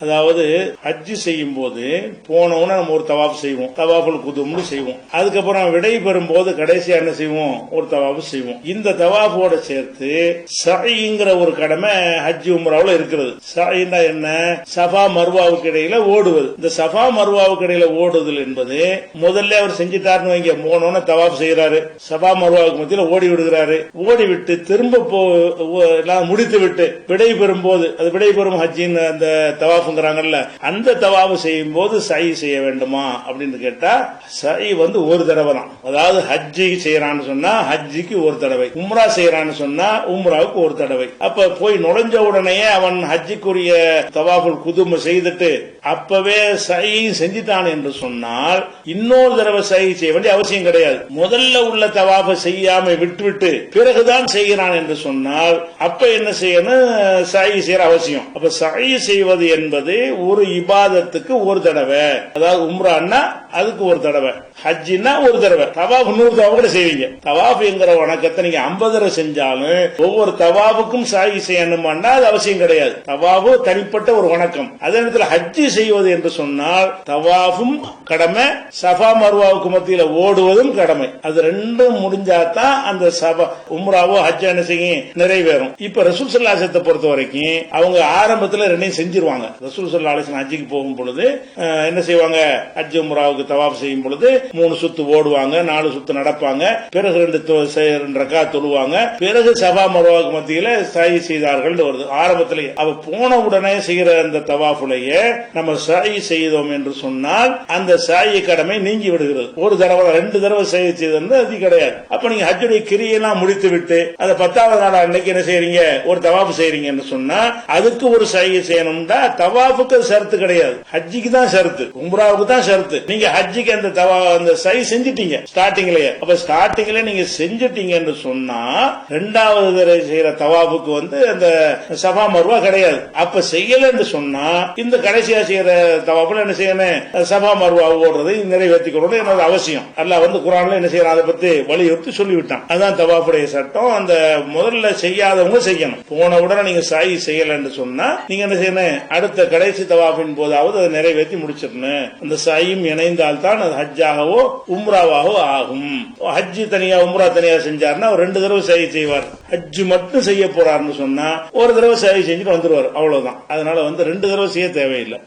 அதாவது ஹஜ்ஜி செய்யும் போது போனவுடனே நம்ம ஒரு தவாப் செய்வோம், தவாஃபுல் குதும்னு செய்வோம். அதுக்கப்புறம் விடை பெறும் போது கடைசியா என்ன செய்வோம், ஒரு தவாப் செய்வோம். இந்த தவாஃபோட சேர்த்து சஈங்கிற ஒரு கடமை ஹஜ்ஜி உம்ராவுல இருக்கிறது. சஈன்னா என்ன, சஃபா மர்வாவுக்கு இடையில ஓடுவது. இந்த சஃபா மர்வாவுக்கு இடையில ஓடுதல் என்பது முதல்ல அவர் செஞ்சுட்டாருன்னு வைங்க, போனோன்னு தவாப் செய்யறாரு, சஃபா மர்வாவுக்கு மத்தியில ஓடி விடுகிறாரு. ஓடி விட்டு திரும்ப முடித்து விட்டு விடை பெறும் போது, அது விடை பெறும் ஹஜ்ஜின்னு அந்த தவாஃப் அந்த தவாஃப் செய்யும் போது சை செய்ய வேண்டுமா அப்படின்னு கேட்டா, சை ஒரு தடவை தான். அதாவது ஹஜ்ஜி செய்யறான்னு சொன்னா ஹஜ்ஜிக்கு ஒரு தடவை, உம்ரா செய்யறான்னு சொன்னா உம்ராவுக்கு ஒரு தடவை. அப்ப போய் நுழைஞ்ச உடனே அவன் ஹஜ்ஜிக்குரிய தவாஃபுல் குதும் செய்துட்டு அப்பவே சை செஞ்சிட்டான் என்று சொன்னால் இன்னொரு தடவை சை செய்ய வேண்டிய அவசியம் கிடையாது. முதல்ல உள்ள தவாஃபை செய்யாம விட்டுவிட்டு பிறகுதான் செய்கிறான் என்று சொன்னால் அப்ப என்ன செய்யணும், சை செய்யற அவசியம். அப்ப சை செய்வது என்பது ஒரு இபாதத்துக்கு ஒரு தடவை. அதாவது உம்ரான்னா அதுக்கு ஒரு தடவை, ஹஜ்ஜின்னா ஒரு தடவை, தவாஃப் 100 தவாஃப் கூட செய்வீங்க. தவாஃப் என்கிற வணக்கத்தை நீங்க 50 தடவை செஞ்சாலும் ஒவ்வொரு தவாஃபுக்கும் சாயி செய்யணுமான்னா அது அவசியம் கிடையாது. தவாஃபு தனிப்பட்ட ஒரு வணக்கம். அதே நேரத்தில் ஹஜ்ஜி செய்வது என்று சொன்னால் தவாஃபும் கடமை, சஃபா மர்வாவுக்கு மத்தியில ஓடுவதும் கடமை. அது ரெண்டும் முடிஞ்சாதான் அந்த உம்ராவோ ஹஜ்ஜோ என்ன செய்யும், நிறைவேறும். இப்ப ரசூல் ஸல்லல்லாஹு அலைஹி வஸல்லம் பொறுத்த வரைக்கும் அவங்க ஆரம்பத்தில் ரெண்டையும் செஞ்சிருவாங்க. ரசூல் ஸல்லல்லாஹு அலைஹி வஸல்லம் ஹஜ்ஜிக்கு போகும் பொழுது என்ன செய்வாங்க, ஹஜ் உம்ராவுக்கு தவாஃப் செய்யும் பொழுது 3 சுத்து ஓடுவாங்க, 4 சுத்து நடப்பாங்க, பிறகு 2 ரக்காத் தொழுவாங்க, பிறகு சஃபா மர்வாவுக்கு மத்தியில சாயி செய்தார்கள் வருது ஆரம்பத்திலேயே. அவ போன உடனே செய்கிற அந்த தவாஃபுலையே நம்ம சாயி செய்தோம் என்று சொன்னால் அந்த சாயி கடமை நீங்கி விடுகிறது. ஒரு தடவை 2 தடவை சாயி செய்தது அது கிடையாது. அப்ப நீங்க ஹஜ்ஜுடைய கிரியெல்லாம் முடித்து விட்டு அதை 10வது நாள் அன்னைக்கு என்ன செய்றீங்க, ஒரு தவாஃப் செய்றீங்கன்னு சொன்னா அதுக்கு ஒரு சாயி செய்யணும்னா தவாஃபுக்கு ஷரத்து கிடையாது, ஹஜ்ஜிக்கு தான் ஷரத்து, உம்ராவுக்கு தான் ஷரத்து. நீங்க ஹஜ்ஜிக்கு அந்த சை செஞ்சிட்டீங்க ஸ்டார்டிங்லயே. அப்ப ஸ்டார்டிங்ல நீங்க செஞ்சிட்டீங்கன்னு சொன்னா 2வது தடவை செய்யற தவாஃபுக்கு அந்த சஃபா மர்வா கிடையாது. அப்ப செய்யலன்னு சொன்னா இந்த கடைசியா செய்யற தவாஃப்ல என்ன செய்யணும், சஃபா மர்வா ஓடுறதை நிறைவேற்றிக்கணும் என்னோட அவசியம். அல்லாஹ் குர்ஆன்ல என்ன செய்யறான், அதை பத்தி வலியுறுத்தி சொல்லிவிட்டான். அதான் தவாஃபுடைய சட்டம். அந்த முதல்ல செய்யாதவங்க செய்யணும். போன உடனே நீங்க சாயி செய்யலன்னு சொன்னா நீங்க என்ன செய்யணும், அடுத்த கடைசி தவாஃபின் போதாவது அதை நிறைவேற்றி முடிச்சிடணும். அந்த சாயும் இணைந்தால் தான் அது ஹஜ்ஜாகவோ உம்ராவாகவோ ஆகும். ஹஜ்ஜி தனியா உம்ரா தனியா செஞ்சாருன்னா 2 தடவை சாயி செய்வார். ஹஜ்ஜு மட்டும் செய்ய போறாருன்னு சொன்னா ஒரு தடவை சாயி செஞ்சுட்டு வந்துருவார், அவ்வளவுதான். அதனால 2 தடவை செய்ய தேவையில்லை.